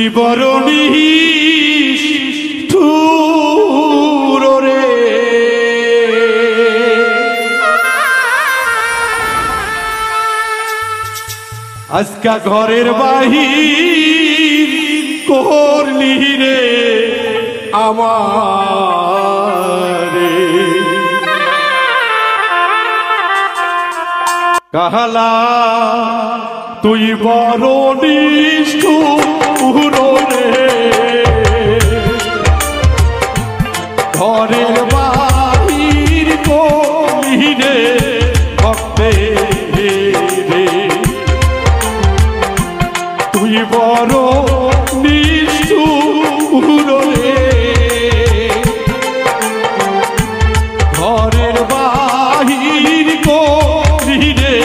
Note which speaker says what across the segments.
Speaker 1: বরণী রে আজকা ঘরের বাহির করলি রে আমারে কাহালা তুই বড় নিষ্ঠুর রে ঘরের বাহির করলি রে ভক্তে রে তুই বড় নিষ্ঠুর রে ঘরের বাহির করলি রে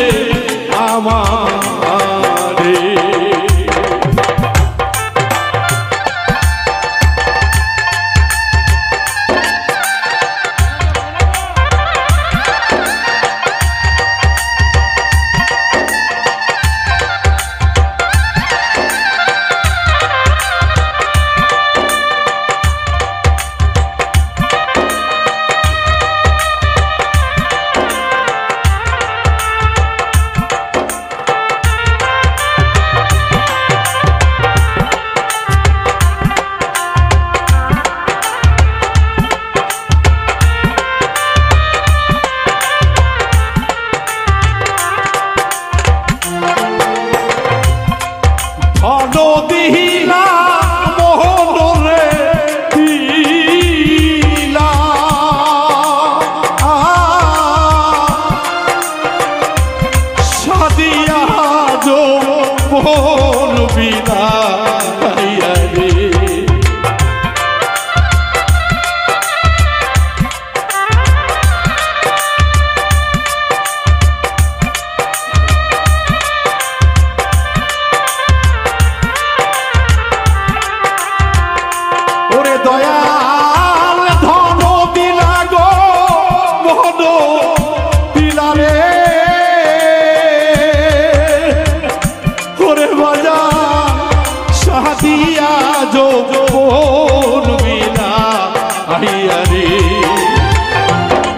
Speaker 1: আমারে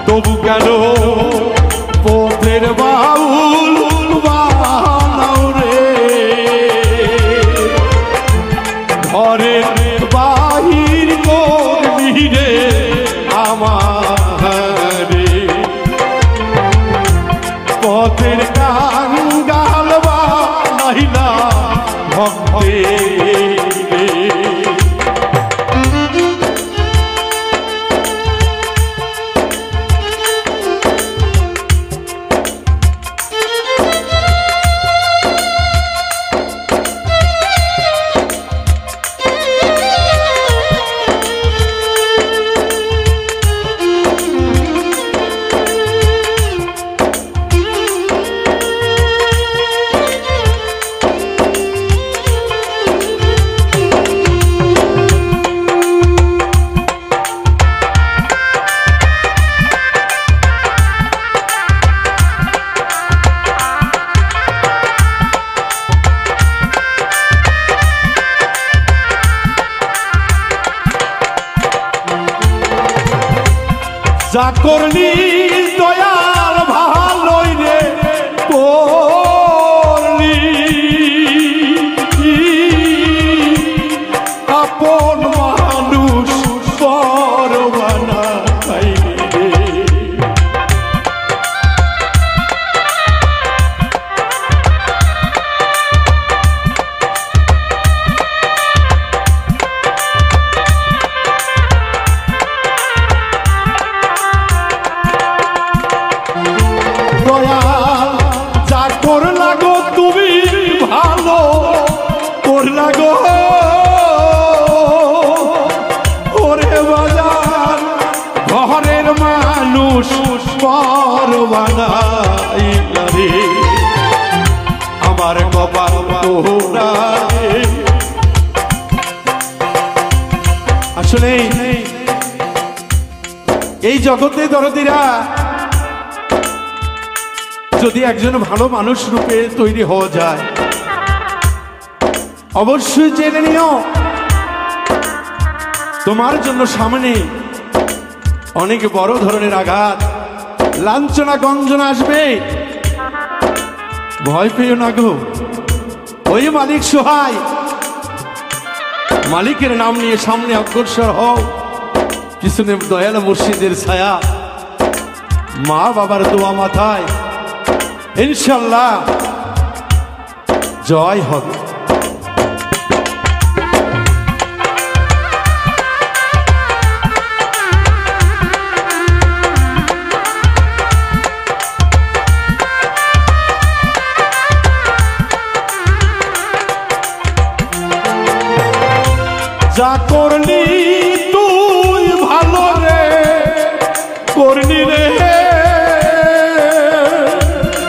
Speaker 1: তবু কেন পথের বাউল বানাও রে ঘরের বাহির করলি রে আমারে পথের কাঙ্গাল বানাইলা ভক্তে যা করলি দয়াল ভালোই রে করলি আপন মানুষ পরবানা খাইলি রে আমার কপাল তোরা আসলে এই জগতে দরদিরা যদি একজন ভালো মানুষ রূপে তৈরি হওয়া যায় অবশ্যই জেনে নিও তোমার জন্য সামনে অনেক বড় ধরনের আঘাত লাঞ্ছনা গঞ্জনা আসবে। ভয় পেও না গো, ওই মালিক সহায়, মালিকের নাম নিয়ে সামনে অগ্রসর হও। পিছনে দয়াল মুর্শিদের ছায়া, মা বাবার দোয়া মাথায়, ইনশাল্লাহ জয় হবে। যা করলি তুই ভালো রে করলি রে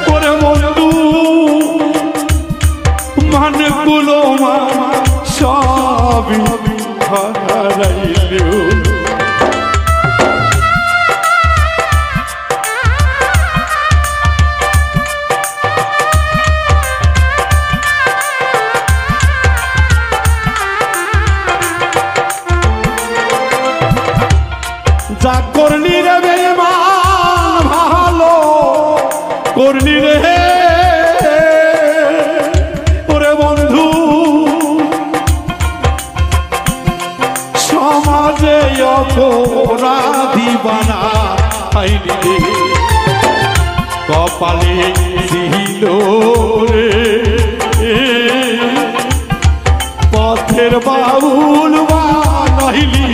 Speaker 1: করে বন্ধু, মানে গুলো সবই হারাইল। যা করলি রে বেঈমান ভালো করলি রে ওরে বন্ধু, সমাজে অপরাধী বানাইলি রে, কপালে ছিল রে পথের বাউল বানাইলি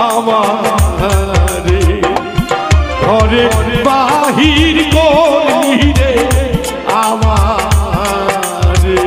Speaker 1: আমারে, ঘরে বাহির করলি রে আমারে।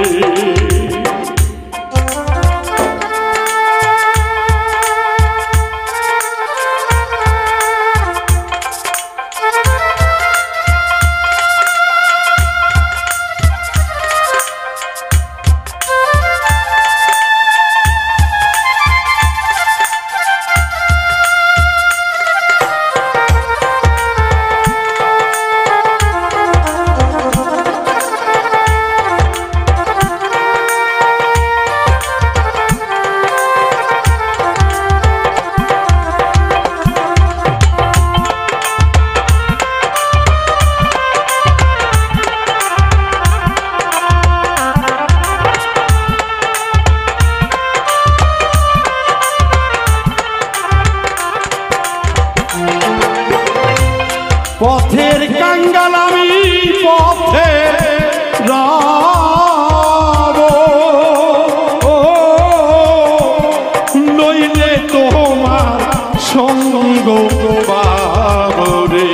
Speaker 1: পথের কাঙ্গাল আমি পথে রব, নইলে তোমার সঙ্গ বাবরে।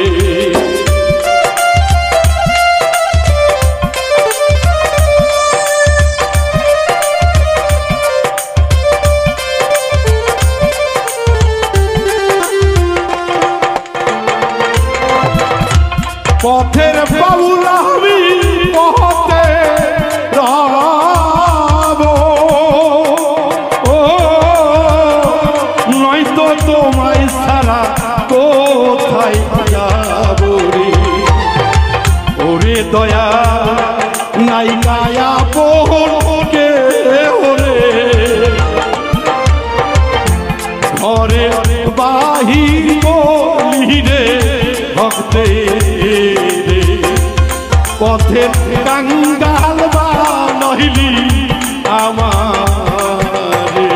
Speaker 1: পথের বাউল আমি পথে রব, নয়তো তোমায় ছাড়া কোথায় যাব রে। ওরে দয়া নাই গায়া পোহকে ওরে, ঘরে বাহির করলি রে ভক্তে, পথের কাঙ্গাল বানাইলি আমারে।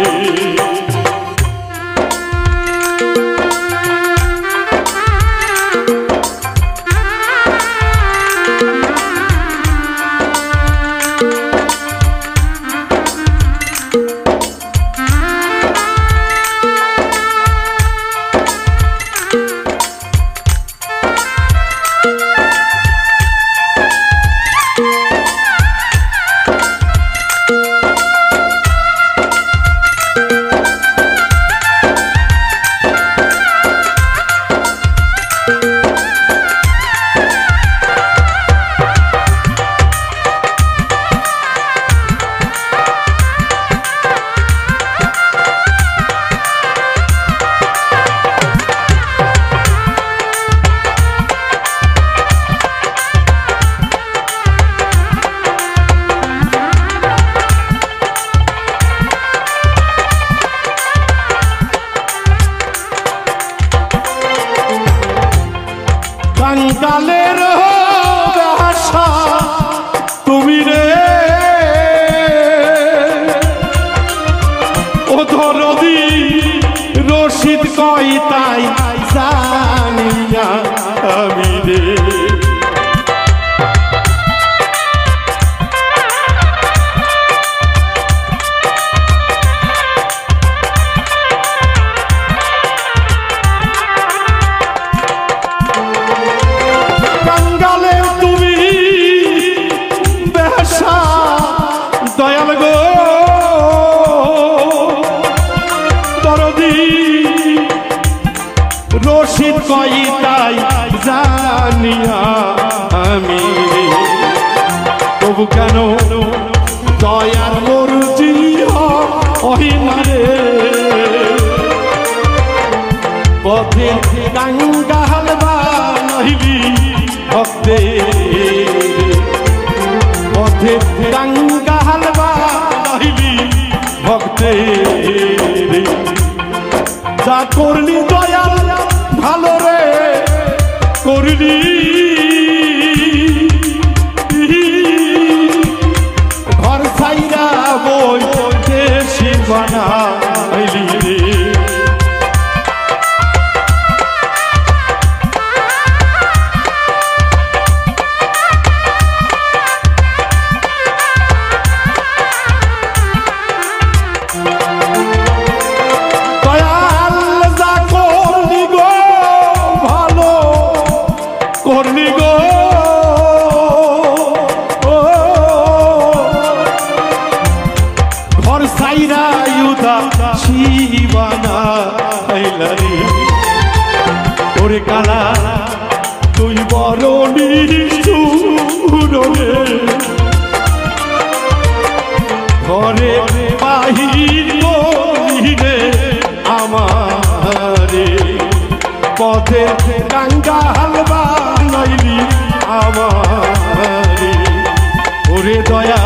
Speaker 1: রশিদ কই তাই জানি না আমি রে দয়াল গো দরদি রশিদ কই তাই জানিয়া আমি তবু কেন দয়ার মরজি হয় না রে পথে গাঙ্গা হালবা নহিবি ভক্তে পথে গাঙ্গা হালবা নহিবি ভক্তে যা করলি দয়াল ভালো রে করলি ঘর ছাইরা বই দেশি বানাইলি রে ওরে কালা তুই বড় নিষ্ঠুর রে ঘরে বাহির করিলে আমারে পথে গাঙ্গা হালবা নাইলি আমারে ওরে দয়া